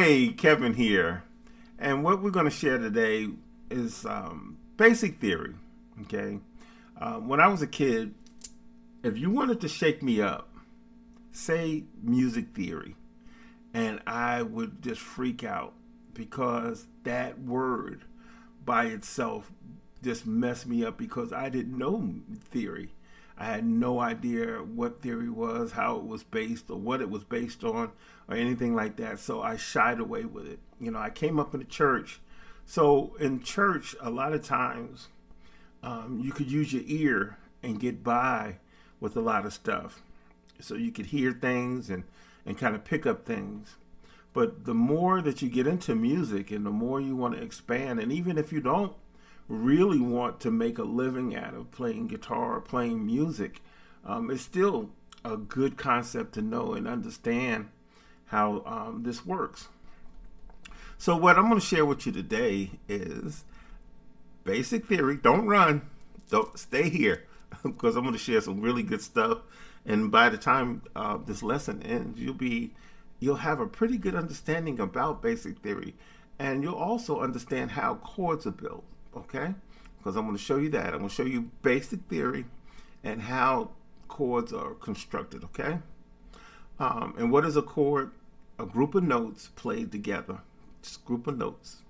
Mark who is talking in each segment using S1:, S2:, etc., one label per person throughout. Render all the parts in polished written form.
S1: Hey, Kevin here. And what we're going to share today is basic theory. Okay. When I was a kid, if you wanted to shake me up, say music theory, and I would just freak out because that word by itself just messed me up because I didn't know theory. I had no idea what theory was, how it was based, or what it was based on, or anything like that. So I shied away with it. I came up in the church. So in church, a lot of times, you could use your ear and get by with a lot of stuff. So you could hear things and kind of pick up things. But the more that you get into music and the more you want to expand, and even if you don't really want to make a living out of playing guitar or playing music, it's still a good concept to know and understand how this works. So what I'm going to share with you today is basic theory. Don't run. Don't stay here because I'm going to share some really good stuff. And by the time this lesson ends, you'll have a pretty good understanding about basic theory, and you'll also understand how chords are built. Okay, because I'm going to show you that. I'm going to show you basic theory and how chords are constructed. Okay, and what is a chord? A group of notes played together. Just group of notes.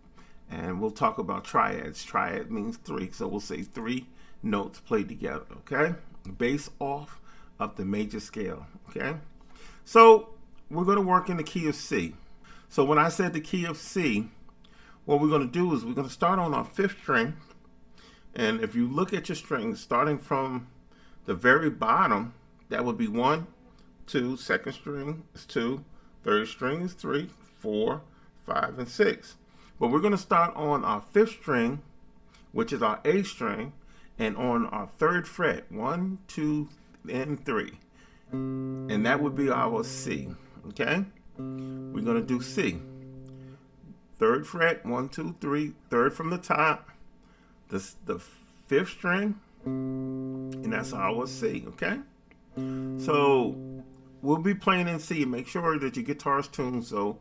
S1: And we'll talk about triads. Triad means three, so we'll say three notes played together. Okay, based off of the major scale. Okay, so we're going to work in the key of C. So when I said the key of C, what we're going to do is we're going to start on our fifth string. And if you look at your strings, starting from the very bottom, that would be 1, 2, second string is 2, third string is 3, 4, 5, and 6. But we're going to start on our fifth string, which is our A string, and on our third fret, 1, 2, and 3. And that would be our C. Okay? We're going to do C. Third fret, 1, 2, 3, third from the top, the fifth string, and that's our C, okay? So we'll be playing in C. Make sure that your guitar's tuned so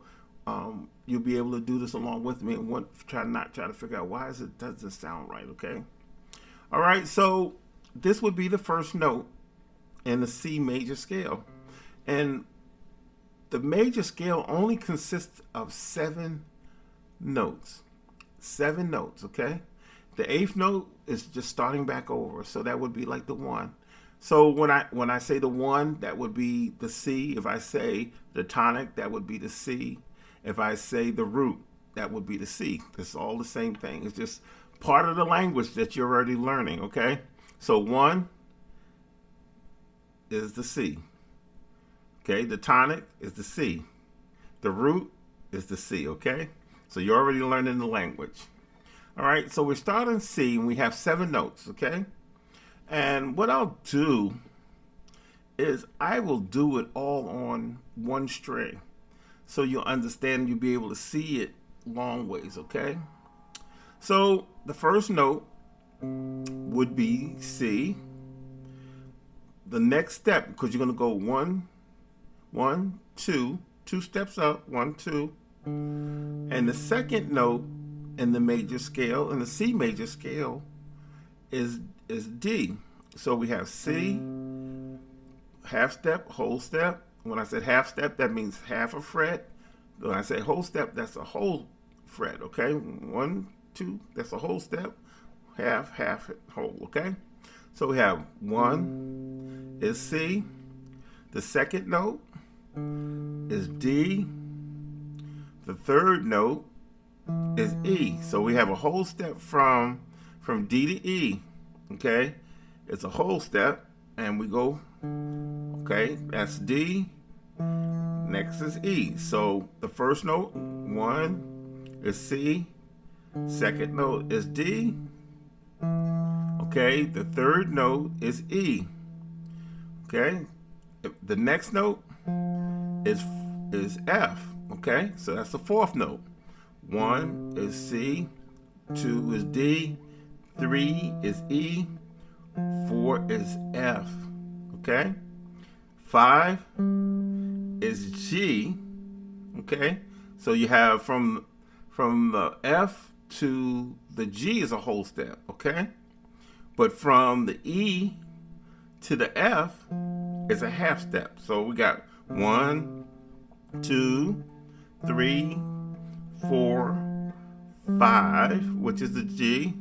S1: you'll be able to do this along with me and try to figure out why doesn't sound right, okay? All right, so this would be the first note in the C major scale. And the major scale only consists of 7 notes. 7 notes, okay? The 8th note is just starting back over, so that would be like the 1. So when I say the 1, that would be the C. If I say the tonic, that would be the C. If I say the root, that would be the C. It's all the same thing. It's just part of the language that you're already learning, okay? So 1 is the C. Okay, the tonic is the C. The root is the C, okay? So you're already learning the language. All right, so we're starting C, and we have 7 notes, okay? And what I'll do is I will do it all on one string. So you'll understand, you'll be able to see it long ways, okay? So the first note would be C. The next step, because you're going to go 1, 2, 2 steps up, 1, 2. And the second note in the major scale, in the C major scale, is D. So we have C, half step, whole step. When I said half step, that means half a fret. When I say whole step, that's a whole fret, okay? 1, 2, that's a whole step, half, whole, okay? So we have 1 is C. The second note is D. The third note is E. So we have a whole step from D to E. Okay? It's a whole step. And we go, okay, that's D. Next is E. So the first note, 1 is C. Second note is D. Okay, the third note is E. Okay? The next note is F. Okay, so that's the fourth note. 1 is C, 2 is D, 3 is E, 4 is F. Okay, 5 is G. Okay, So you have from the F to the G is a whole step, okay? But from the E to the F is a half step. So we got 1, 2, 3, 4, 5, which is the G.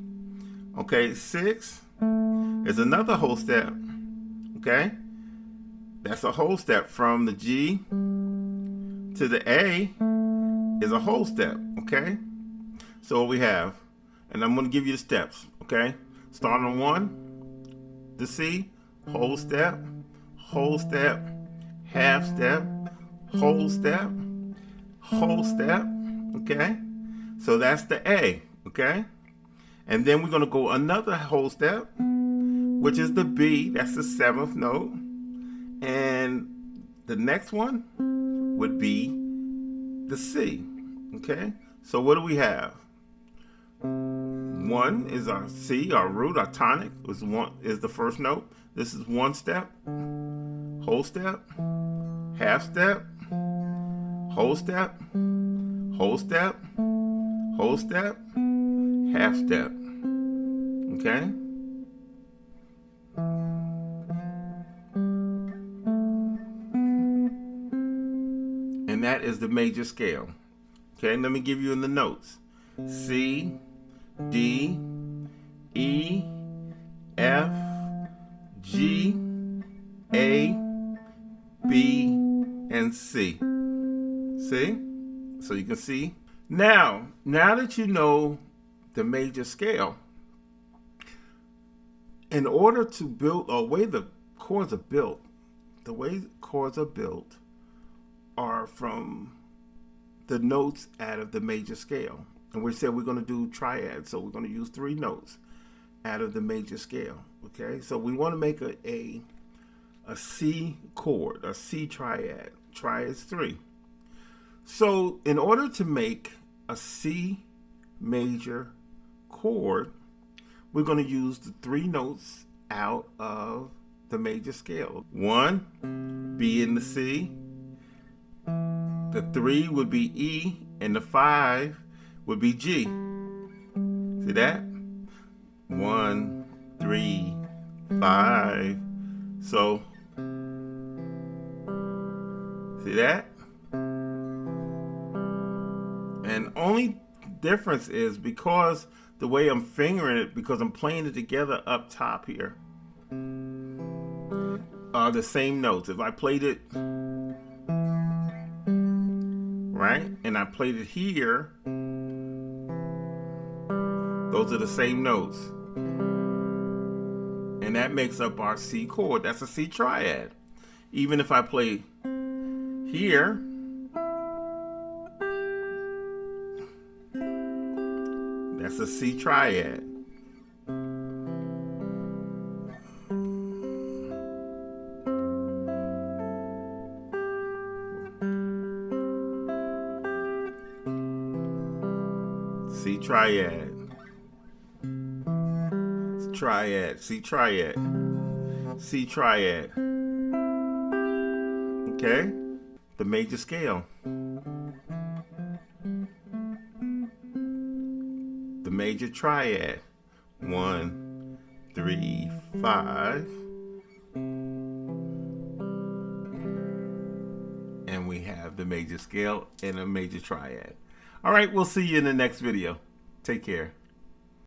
S1: Okay, 6 is another whole step. Okay, that's a whole step. From the G to the A is a whole step. Okay, so we have, and I'm going to give you the steps. Okay, starting on 1, the C, whole step, half step, whole step, whole step. Okay, so that's the A. Okay, and then we're going to go another whole step, which is the B. That's the 7th note. And the next one would be the C. Okay, so what do we have? 1 is our C, our root, our tonic is the first note. This is 1 step, whole step, half step, whole step, whole step, whole step, half step. Okay? And that is the major scale. Okay, let me give you in the notes. C, D, E, F, G, A, B, and C. See? So you can see. Now that you know the major scale, in order to build, or way the chords are built, are from the notes out of the major scale. And we said we're going to do triads, so we're going to use 3 notes out of the major scale. Okay, so we want to make a C chord, a C triad. Triads 3. So in order to make a C major chord, we're going to use the 3 notes out of the major scale. 1, B in the C. The 3 would be E, and the 5 would be G. See that? 1, 3, 5. So, see that? And only difference is because the way I'm fingering it, because I'm playing it together up top here, are the same notes. If I played it right, and I played it here, those are the same notes. And that makes up our C chord. That's a C triad. Even if I play here, that's a C triad. C triad. Triad, C triad, C triad. Okay? The major scale. The major triad. 1, 3, 5. And we have the major scale and a major triad. All right, we'll see you in the next video. Take care.